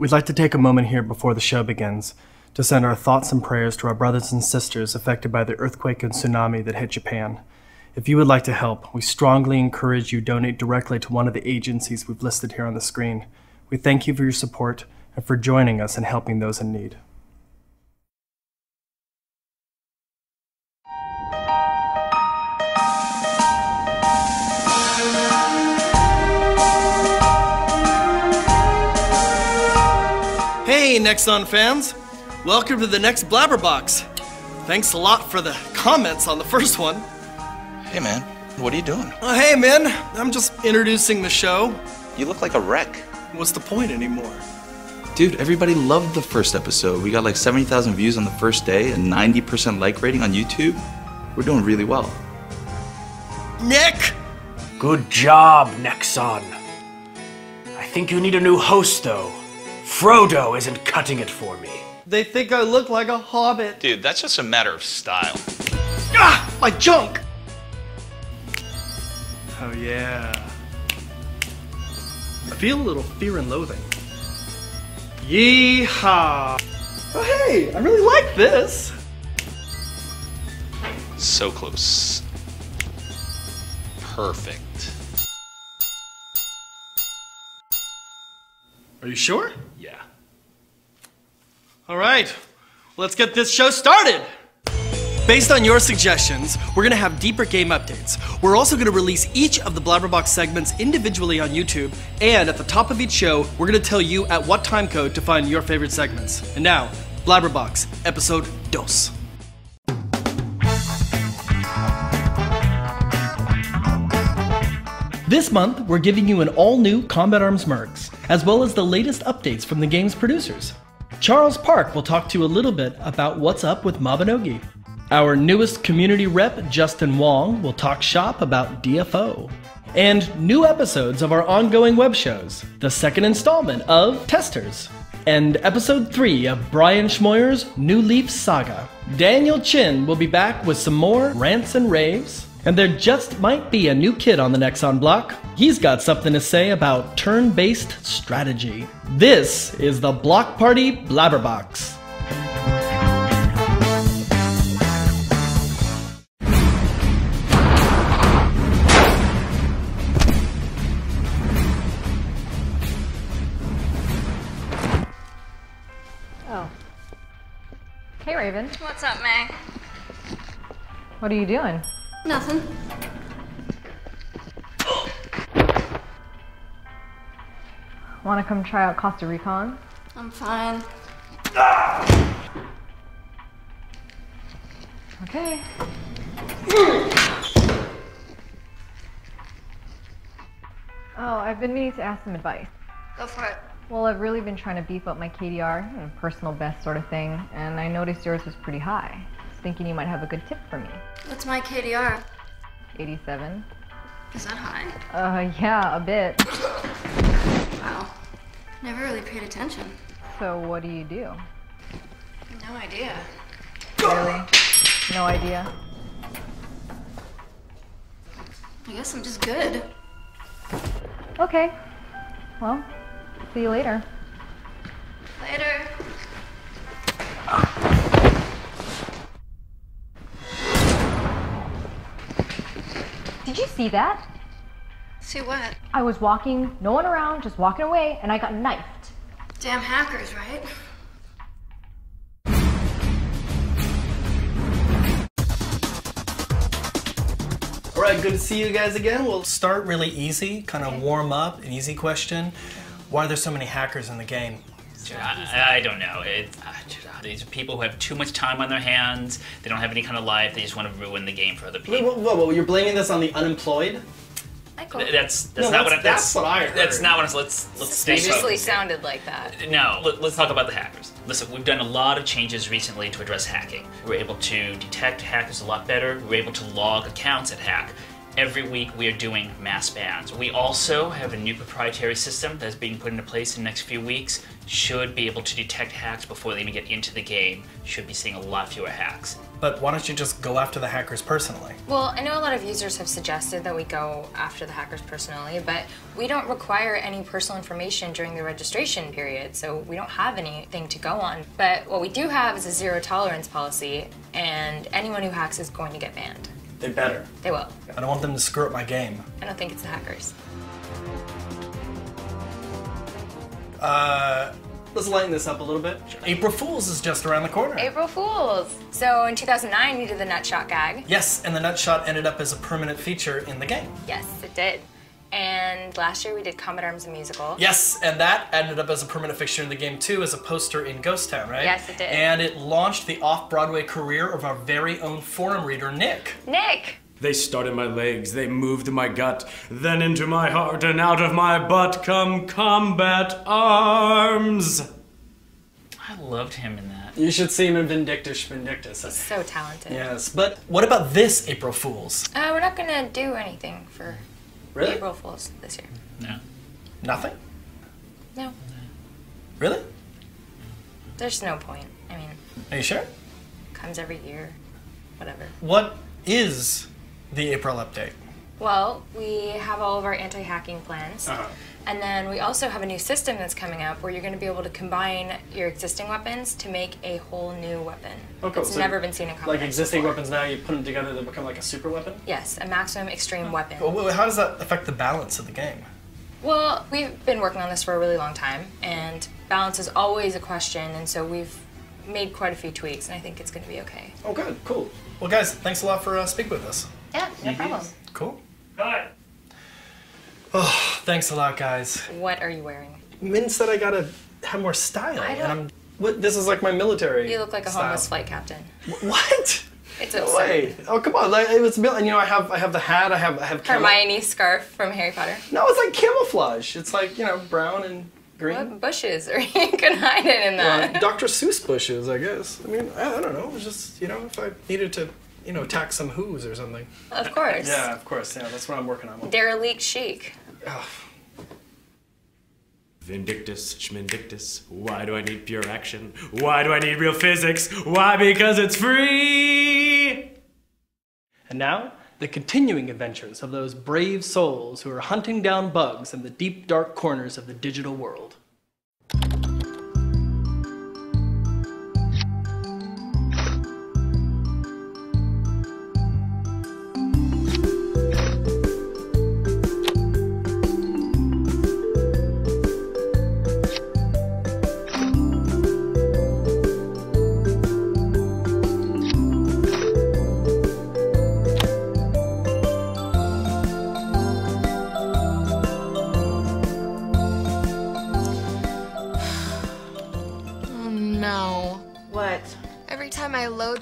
We'd like to take a moment here before the show begins to send our thoughts and prayers to our brothers and sisters affected by the earthquake and tsunami that hit Japan. If you would like to help, we strongly encourage you donate directly to one of the agencies we've listed here on the screen. We thank you for your support and for joining us in helping those in need. Hey Nexon fans! Welcome to the next Blabber Box. Thanks a lot for the comments on the first one. Hey man, what are you doing? Hey man, I'm just introducing the show. You look like a wreck. What's the point anymore? Dude, everybody loved the first episode. We got like 70,000 views on the first day and 90% like rating on YouTube. We're doing really well. Nick! Good job, Nexon. I think you need a new host though. Frodo isn't cutting it for me. They think I look like a hobbit. Dude, that's just a matter of style. Ah! My junk! Oh yeah. I feel a little fear and loathing. Yeehaw! Oh hey, I really like this. So close. Perfect. Are you sure? Yeah. All right, let's get this show started. Based on your suggestions, we're gonna have deeper game updates. We're also gonna release each of the Blabber Box segments individually on YouTube, and at the top of each show, we're gonna tell you at what time code to find your favorite segments. And now, Blabber Box Episode 2. This month, we're giving you an all-new Combat Arms Mercs, as well as the latest updates from the game's producers. Charles Park will talk to you a little bit about what's up with Mabinogi. Our newest community rep, Justin Wong, will talk shop about DFO. And new episodes of our ongoing web shows, the second installment of Testers, and episode 3 of Brian Schmoyer's New Leaf Saga. Daniel Chin will be back with some more rants and raves. And there just might be a new kid on the Nexon block. He's got something to say about turn-based strategy. This is the Block Party Blabber Box. Oh. Hey, Raven. What's up, May? What are you doing? Nothing. Want to come try out Costa Recon? I'm fine. Okay. Oh, I've been meaning to ask some advice. Go for it. Well, I've really been trying to beef up my KDR, personal best sort of thing, and I noticed yours was pretty high. I was thinking you might have a good tip for me. What's my KDR? 87. Is that high? Yeah, a bit. Wow. Never really paid attention. So what do you do? No idea. Really? No idea? I guess I'm just good. Okay. Well, see you later. Later. Did you see that? See what? I was walking, no one around, just walking away, and I got knifed. Damn hackers, right? All right, good to see you guys again. We'll start really easy, kind of warm up, an easy question. Why are there so many hackers in the game? I don't know. These are people who have too much time on their hands. They don't have any kind of life. They just want to ruin the game for other people. Whoa, you're blaming this on the unemployed? That's not what I heard. That's not what I. Let's stay Seriously focused. sounded like that. No, let's talk about the hackers. Listen, we've done a lot of changes recently to address hacking. We're able to detect hackers a lot better. We're able to log accounts at hack. Every week we are doing mass bans. We also have a new proprietary system that's being put into place in the next few weeks. Should be able to detect hacks before they even get into the game. Should be seeing a lot fewer hacks. But why don't you just go after the hackers personally? Well, I know a lot of users have suggested that we go after the hackers personally, but we don't require any personal information during the registration period, so we don't have anything to go on. But what we do have is a zero tolerance policy, and anyone who hacks is going to get banned. They better. They will. I don't want them to screw up my game. I don't think it's the hackers. Let's lighten this up a little bit. April Fool's is just around the corner. April Fools! So in 2009, you did the Nutshot gag. Yes, and the Nutshot ended up as a permanent feature in the game. Yes, it did. And last year we did Comet Arms the Musical. Yes, and that ended up as a permanent fixture in the game too, as a poster in Ghost Town, right? Yes, it did. And it launched the off-Broadway career of our very own forum reader, Nick. Nick! They started my legs, they moved my gut, then into my heart, and out of my butt come combat arms. I loved him in that. You should see him in Vindictus Vindictus. He's so talented. Yes, but what about this April Fool's? We're not gonna do anything for Really? April Fools this year. No. Nothing? No, Really? there's no point. I mean, Are you sure? comes every year, whatever. What is the April update? Well, we have all of our anti-hacking plans. And then we also have a new system that's coming up where you're going to be able to combine your existing weapons to make a whole new weapon. Okay, It's so never been seen in combat. Like existing weapons now, you put them together, they become like a super weapon? Yes, a maximum extreme weapon. Well, how does that affect the balance of the game? Well, we've been working on this for a really long time, and balance is always a question, and so we've made quite a few tweaks, and I think it's going to be okay. Oh, good, cool. Well, guys, thanks a lot for speaking with us. Yeah, no problem. Cool. Hi. Oh, thanks a lot, guys. What are you wearing? Min said I gotta have more style, I don't- What? This is like my military. You look like a style. homeless flight captain. What? It's No absurd. way. Oh, come on. Like, it was, and you know, I have the hat. I have Hermione's scarf from Harry Potter. No, it's like camouflage. It's like, you know, brown and green. What bushes are you can hide it in that? Dr. Seuss bushes, I guess. I mean, I don't know. It's just, you know, if I needed to, you know, tack some whoos or something. Of course. Yeah, of course. Yeah, that's what I'm working on. Derelict chic. Ugh. Vindictus, Schmindictus, why do I need pure action? Why do I need real physics? Why? Because it's free! And now, the continuing adventures of those brave souls who are hunting down bugs in the deep, dark corners of the digital world.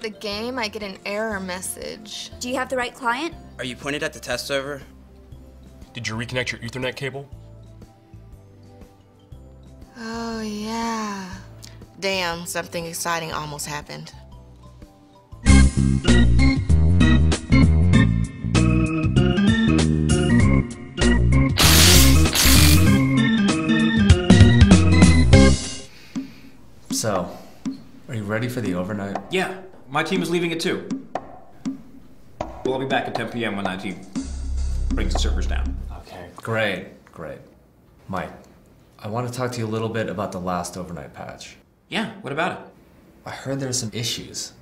The game, I get an error message. Do you have the right client? Are you pointed at the test server? Did you reconnect your Ethernet cable? Oh, yeah. Damn, something exciting almost happened. So, are you ready for the overnight? Yeah, my team is leaving at 2. Well, I'll be back at 10 p.m. when that team brings the servers down. Okay, great. Mike, I want to talk to you a little bit about the last overnight patch. Yeah, what about it? I heard there's some issues.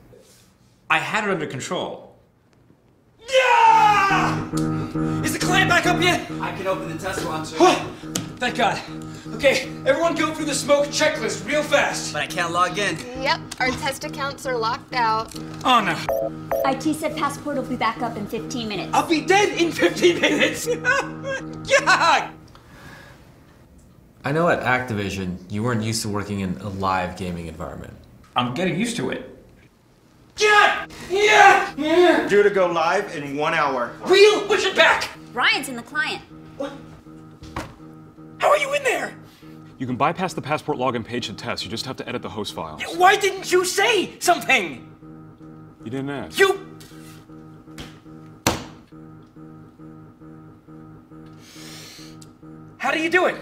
I had it under control. Yeah! Is the client back up yet? I can open the test launcher. Thank God. Okay, everyone go through the smoke checklist real fast. But I can't log in. Yep, our test accounts are locked out. Oh no. IT said Passport will be back up in 15 minutes. I'll be dead in 15 minutes! Yeah! I know at Activision, you weren't used to working in a live gaming environment. I'm getting used to it. Yeah! Due to go live in 1 hour. Real? Push it back! Ryan's in the client. What? How are you in there? You can bypass the Passport login page to test. You just have to edit the host files. Why didn't you say something? You didn't ask. You... How do you do it?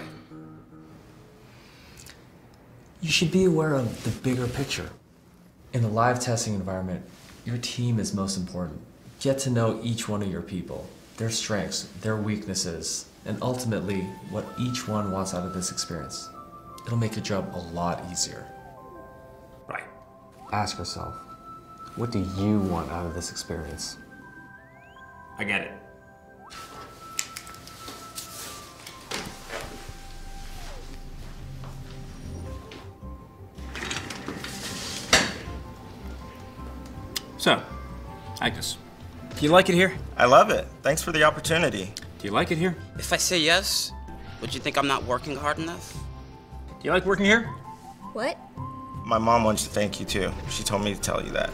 You should be aware of the bigger picture. In the live testing environment, Your team is most important. Get to know each one of your people, their strengths, their weaknesses, and ultimately what each one wants out of this experience. It'll make your job a lot easier. Right. Ask yourself, what do you want out of this experience? I get it. So, Agnes, do you like it here? I love it. Thanks for the opportunity. Do you like it here? If I say yes, would you think I'm not working hard enough? Do you like working here? What? My mom wants to thank you too. She told me to tell you that.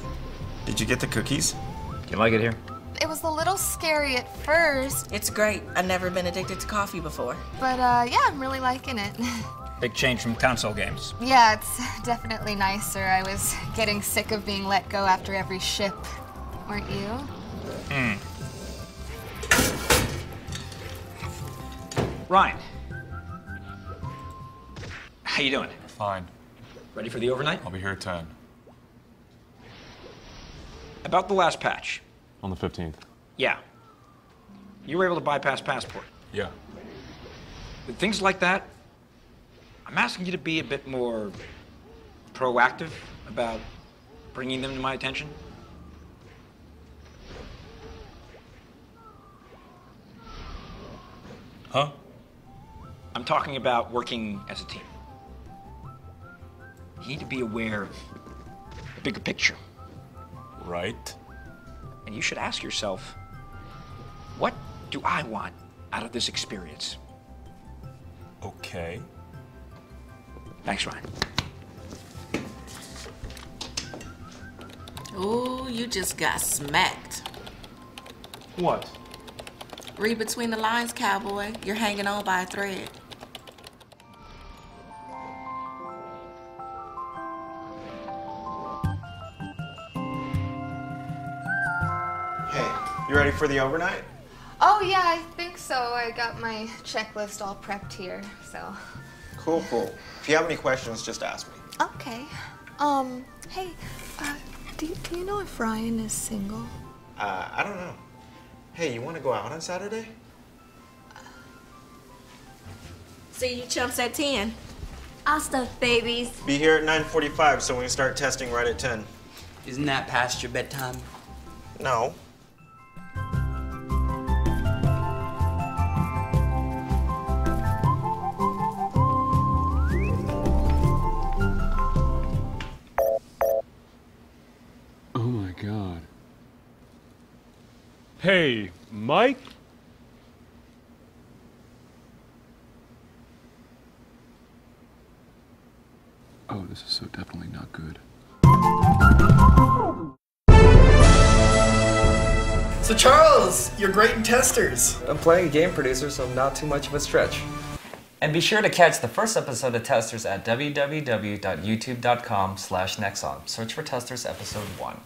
Did you get the cookies? Do you like it here? It was a little scary at first. It's great. I've never been addicted to coffee before. But yeah, I'm really liking it. Big change from console games. Yeah, it's definitely nicer. I was getting sick of being let go after every ship. Weren't you? Ryan. How you doing? Fine. Ready for the overnight? I'll be here at 10. About the last patch. On the 15th. Yeah. You were able to bypass passport. Yeah. With things like that, I'm asking you to be a bit more proactive about bringing them to my attention. Huh? I'm talking about working as a team. You need to be aware of the bigger picture. Right. And you should ask yourself, what do I want out of this experience? Okay. Thanks, Ryan. Ooh, you just got smacked. What? Read between the lines, cowboy. You're hanging on by a thread. Hey, you ready for the overnight? Oh yeah, I think so. I got my checklist all prepped here, so. Cool, cool. If you have any questions, just ask me. Okay. Hey, do you know if Ryan is single? I don't know. Hey, you want to go out on Saturday? See you chumps at 10. Hasta, babies. Be here at 9:45 so we can start testing right at 10. Isn't that past your bedtime? No. Oh my god. Hey, Mike? Oh, this is so definitely not good. So Charles, you're great in testers. I'm playing a game producer, so not too much of a stretch. And be sure to catch the first episode of Testers at www.youtube.com/Nexon. Search for Testers Episode 1.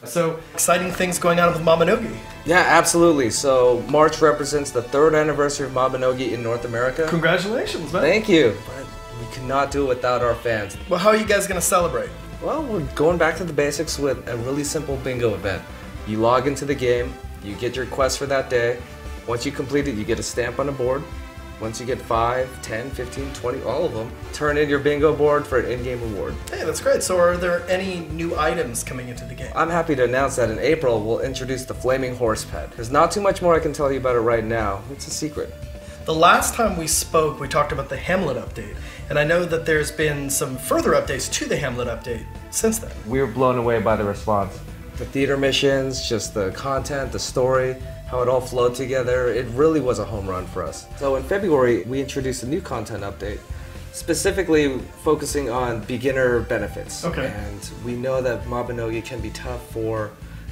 So, exciting things going on with Mabinogi. Yeah, absolutely. So, March represents the 3rd anniversary of Mabinogi in North America. Congratulations, man. Thank you. But we could not do it without our fans. Well, how are you guys going to celebrate? Well, we're going back to the basics with a really simple bingo event. You log into the game, you get your quest for that day. Once you complete it, you get a stamp on the board. Once you get 5, 10, 15, 20, all of them, turn in your bingo board for an in-game reward. Hey, that's great. So are there any new items coming into the game? I'm happy to announce that in April, we'll introduce the Flaming Horse Pet. There's not too much more I can tell you about it right now. It's a secret. The last time we spoke, we talked about the Hamlet update, and I know that there's been some further updates to the Hamlet update since then. We were blown away by the response. The theater missions, just the content, the story, how it all flowed together, it really was a home run for us. So in February, we introduced a new content update, specifically focusing on beginner benefits. Okay. And we know that Mabinogi can be tough for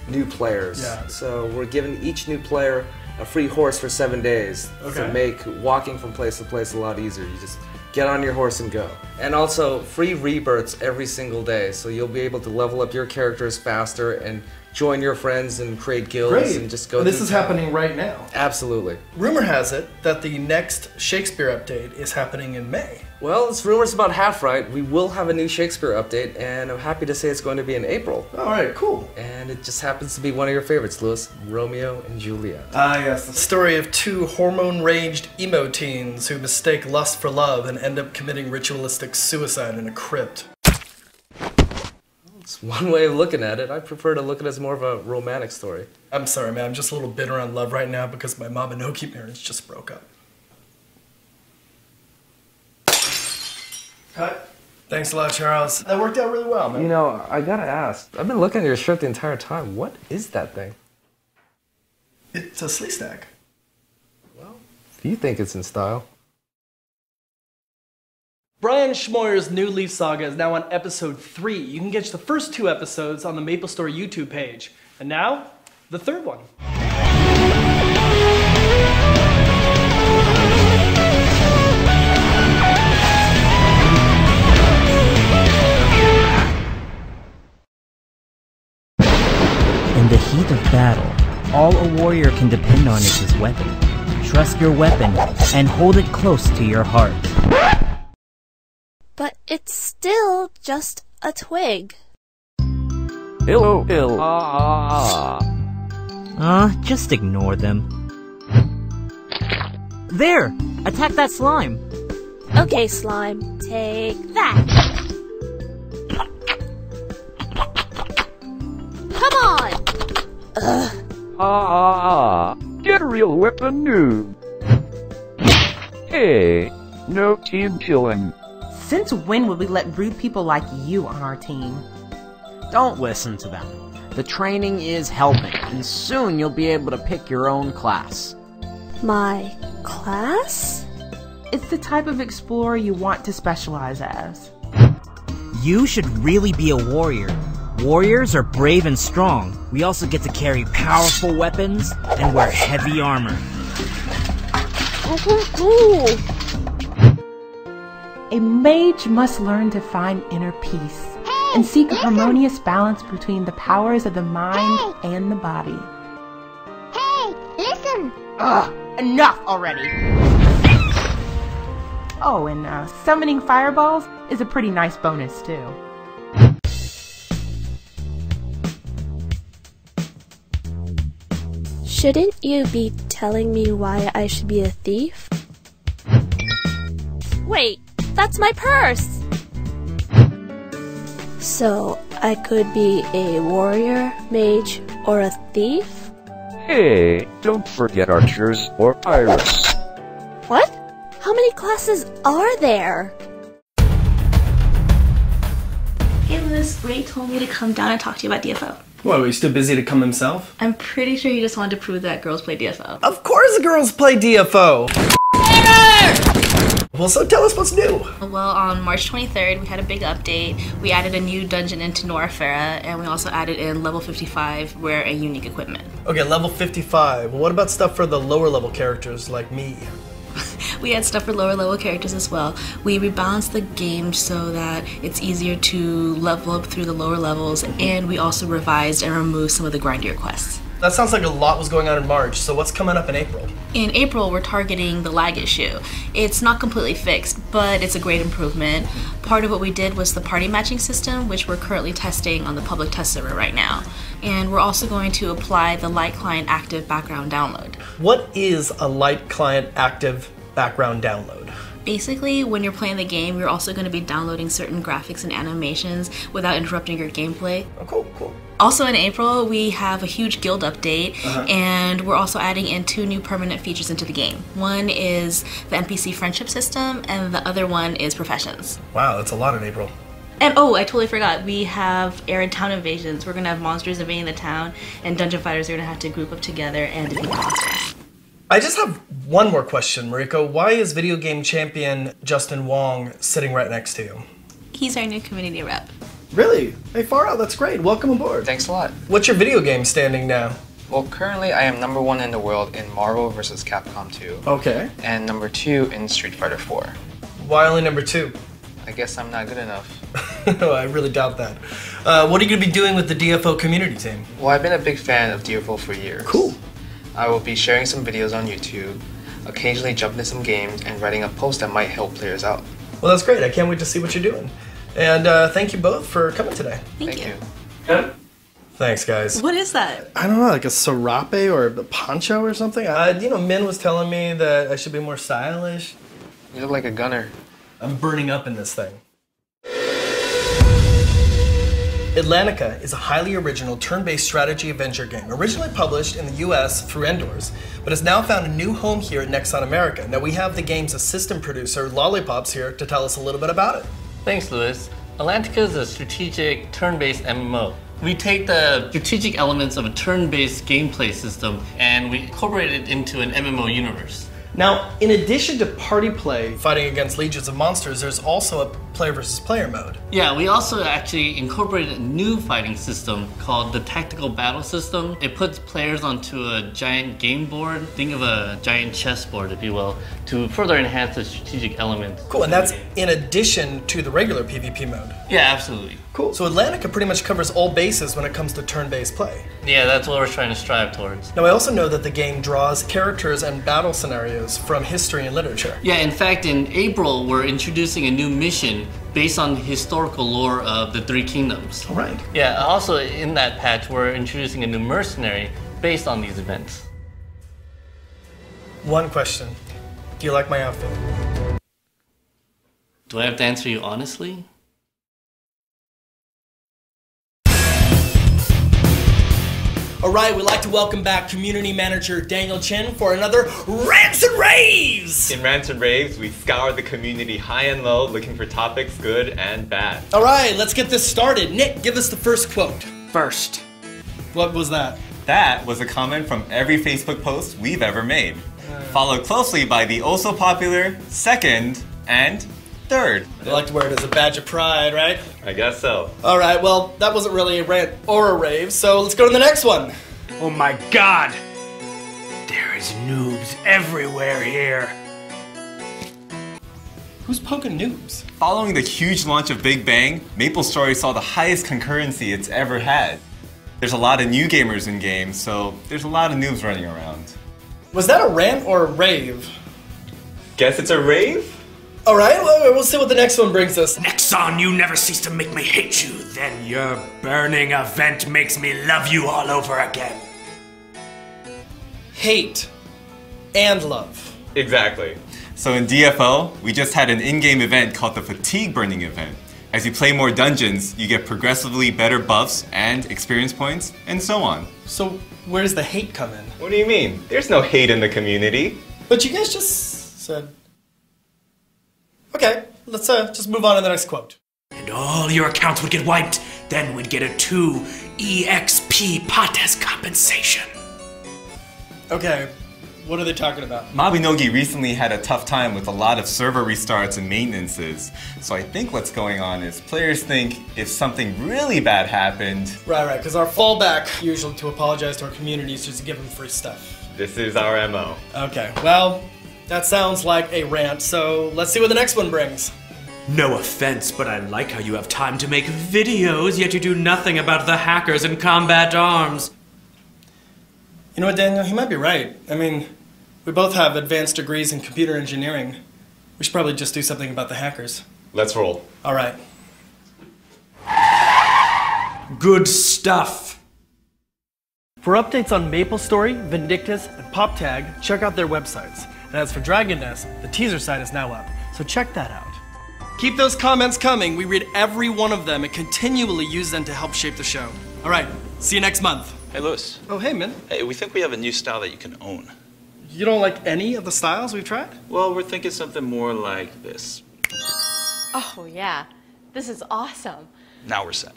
new players. Yeah. So we're giving each new player a free horse for 7 days to Okay. make walking from place to place a lot easier. You just get on your horse and go. And also free rebirths every single day, so you'll be able to level up your characters faster and join your friends and create guilds and just go. This is happening right now. Absolutely. Rumor has it that the next Shakespeare update is happening in May. Well, this rumor's about half right. We will have a new Shakespeare update, and I'm happy to say it's going to be in April. All right, cool. And it just happens to be one of your favorites, Louis, Romeo and Juliet. Ah, yes, the story of two hormone-raged emo teens who mistake lust for love and end up committing ritualistic suicide in a crypt. It's one way of looking at it. I prefer to look at it as more of a romantic story. I'm sorry, man. I'm just a little bitter on love right now because my Mabinogi marriage just broke up. Cut. Thanks a lot, Charles. That worked out really well, man. You know, I gotta ask. I've been looking at your shirt the entire time. What is that thing? It's a sleeve stack. Well, if you think it's in style. Brian Schmoyer's New Leaf Saga is now on episode 3. You can catch the first 2 episodes on the Maple Store YouTube page. And now, the third one. In the heat of battle, all a warrior can depend on is his weapon. Trust your weapon and hold it close to your heart. But it's still just a twig. Just ignore them. There! Attack that slime! Okay, slime, take that. Come on! Get a real weapon, noob. Hey, no team killing. Since when would we let rude people like you on our team? Don't listen to them. The training is helping, and soon you'll be able to pick your own class. My class? It's the type of explorer you want to specialize as. You should really be a warrior. Warriors are brave and strong. We also get to carry powerful weapons and wear heavy armor. A mage must learn to find inner peace and seek a harmonious balance between the powers of the mind and the body. Hey, listen! Ugh, enough already! Oh, and summoning fireballs is a pretty nice bonus, too. Shouldn't you be telling me why I should be a thief? Wait, that's my purse! So, I could be a warrior, mage, or a thief? Hey, don't forget archers or pirates. What? How many classes are there? Hey Liz, Ray told me to come down and talk to you about DFO. What, were you too busy to come himself? I'm pretty sure he just wanted to prove that girls play DFO. Of course girls play DFO! Well, so tell us what's new. Well, on March 23rd, we had a big update. We added a new dungeon into Norafera, and we also added in level 55, rare and unique equipment. Okay, level 55. Well, what about stuff for the lower level characters like me? We had stuff for lower level characters as well. We rebalanced the game so that it's easier to level up through the lower levels, and we also revised and removed some of the grindier quests. That sounds like a lot was going on in March, so what's coming up in April? In April, we're targeting the lag issue. It's not completely fixed, but it's a great improvement. Part of what we did was the party matching system, which we're currently testing on the public test server right now. And we're also going to apply the light client active background download. What is a light client active background download? Basically, when you're playing the game, you're also going to be downloading certain graphics and animations without interrupting your gameplay. Oh, cool, cool. Also in April, we have a huge guild update, and we're also adding in 2 new permanent features into the game. One is the NPC friendship system, and the other one is professions. Wow, that's a lot in April. And oh, I totally forgot, we have arid town invasions. We're going to have monsters invading the town, and dungeon fighters are going to have to group up together and defeat monsters. I just have one more question, Mariko. Why is video game champion Justin Wong sitting right next to you? He's our new community rep. Really? Hey, far out, that's great. Welcome aboard. Thanks a lot. What's your video game standing now? Well, currently I am #1 in the world in Marvel vs. Capcom 2. Okay. And #2 in Street Fighter 4. Why only #2? I guess I'm not good enough. I really doubt that. What are you going to be doing with the DFO community team? Well, I've been a big fan of DFO for years. Cool. I will be sharing some videos on YouTube, occasionally jumping into some games, and writing a post that might help players out. Well, that's great. I can't wait to see what you're doing. And thank you both for coming today. Thank you. Good. Thanks, guys. What is that? I don't know, like a serape or a poncho or something. You know, Min was telling me that I should be more stylish. You look like a gunner. I'm burning up in this thing. Atlantica is a highly original turn-based strategy adventure game, originally published in the US through Endors, but has now found a new home here at Nexon America. Now we have the game's assistant producer, Lollipops, here to tell us a little bit about it. Thanks, Lewis. Atlantica is a strategic turn-based MMO. We take the strategic elements of a turn-based gameplay system and we incorporate it into an MMO universe. Now, in addition to party play, fighting against legions of monsters, there's also a player versus player mode. Yeah, we also actually incorporated a new fighting system called the Tactical Battle System. It puts players onto a giant game board, think of a giant chessboard, if you will, to further enhance the strategic elements. Cool, and that's in addition to the regular PvP mode. Yeah, absolutely. Cool, so Atlantica pretty much covers all bases when it comes to turn-based play. Yeah, that's what we're trying to strive towards. Now, I also know that the game draws characters and battle scenarios from history and literature. Yeah, in fact, in April, we're introducing a new mission based on the historical lore of the Three Kingdoms. All right. Yeah, also in that patch, we're introducing a new mercenary based on these events. One question. Do you like my outfit? Do I have to answer you honestly? All right, we'd like to welcome back Community Manager Daniel Chen for another Rants and Raves! In Rants and Raves, we scour the community high and low, looking for topics good and bad. All right, let's get this started. Nick, give us the first quote. First. What was that? That was a comment from every Facebook post we've ever made. Followed closely by the also popular second and third. I like to wear it as a badge of pride, right? I guess so. All right, well, that wasn't really a rant or a rave, so let's go to the next one. Oh my god! There is noobs everywhere here. Who's poking noobs? Following the huge launch of Big Bang, MapleStory saw the highest concurrency it's ever had. There's a lot of new gamers in games, so there's a lot of noobs running around. Was that a rant or a rave? Guess it's a rave? All right, well, we'll see what the next one brings us. Nexon, you never cease to make me hate you. Then your burning event makes me love you all over again. Hate and love. Exactly. So in DFO, we just had an in-game event called the Fatigue Burning event. As you play more dungeons, you get progressively better buffs and experience points, and so on. So where does the hate come in? What do you mean? There's no hate in the community. But you guys just said... Okay, let's just move on to the next quote. And all your accounts would get wiped, then we'd get a 2 EXP pot as compensation. Okay, what are they talking about? Mabinogi recently had a tough time with a lot of server restarts and maintenances. So I think what's going on is players think if something really bad happened... Right, because our fallback usually to apologize to our community is just to give them free stuff. This is our MO. Okay, well, that sounds like a rant, so let's see what the next one brings. No offense, but I like how you have time to make videos, yet you do nothing about the hackers and combat arms. You know what, Daniel? He might be right. I mean, we both have advanced degrees in computer engineering. We should probably just do something about the hackers. Let's roll. All right. Good stuff. For updates on MapleStory, Vindictus, and PopTag, check out their websites. And as for Dragon Nest, the teaser site is now up, so check that out. Keep those comments coming. We read every one of them and continually use them to help shape the show. All right, see you next month. Hey, Lewis. Oh, hey, man. Hey, we think we have a new style that you can own. You don't like any of the styles we've tried? Well, we're thinking something more like this. Oh, yeah. This is awesome. Now we're set.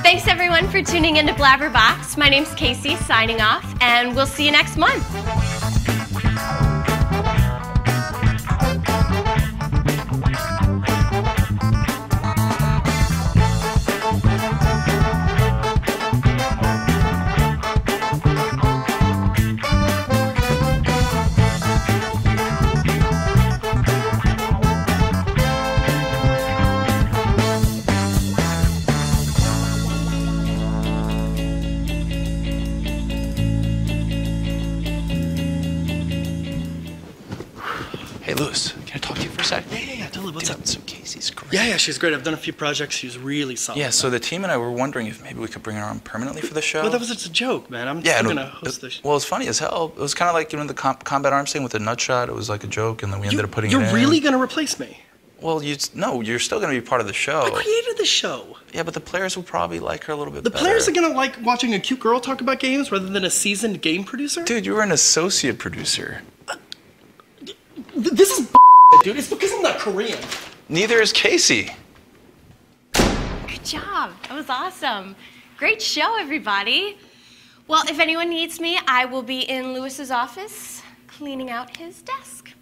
Thanks everyone for tuning into Blabber Box. My name's Casey, signing off, and we'll see you next month. Hey, Lewis, can I talk to you for a sec? Yeah, totally. What's up? So Casey's great. Yeah, she's great. I've done a few projects. She's really solid. Yeah, so the team and I were wondering if maybe we could bring her on permanently for the show. Well, that was just a joke, man. I'm going to host the show. Well, it's funny as hell. It was kind of like, you know, the combat arms thing with the nut shot. It was like a joke, and then we ended up putting it in. You're really going to replace me? Well, no, you're still going to be part of the show. I created the show. Yeah, but the players will probably like her a little bit better. The players are going to like watching a cute girl talk about games rather than a seasoned game producer? Dude, you were an associate producer. This is dude. It's because I'm not Korean. Neither is Casey. Good job. That was awesome. Great show, everybody. Well, if anyone needs me, I will be in Lewis's office cleaning out his desk.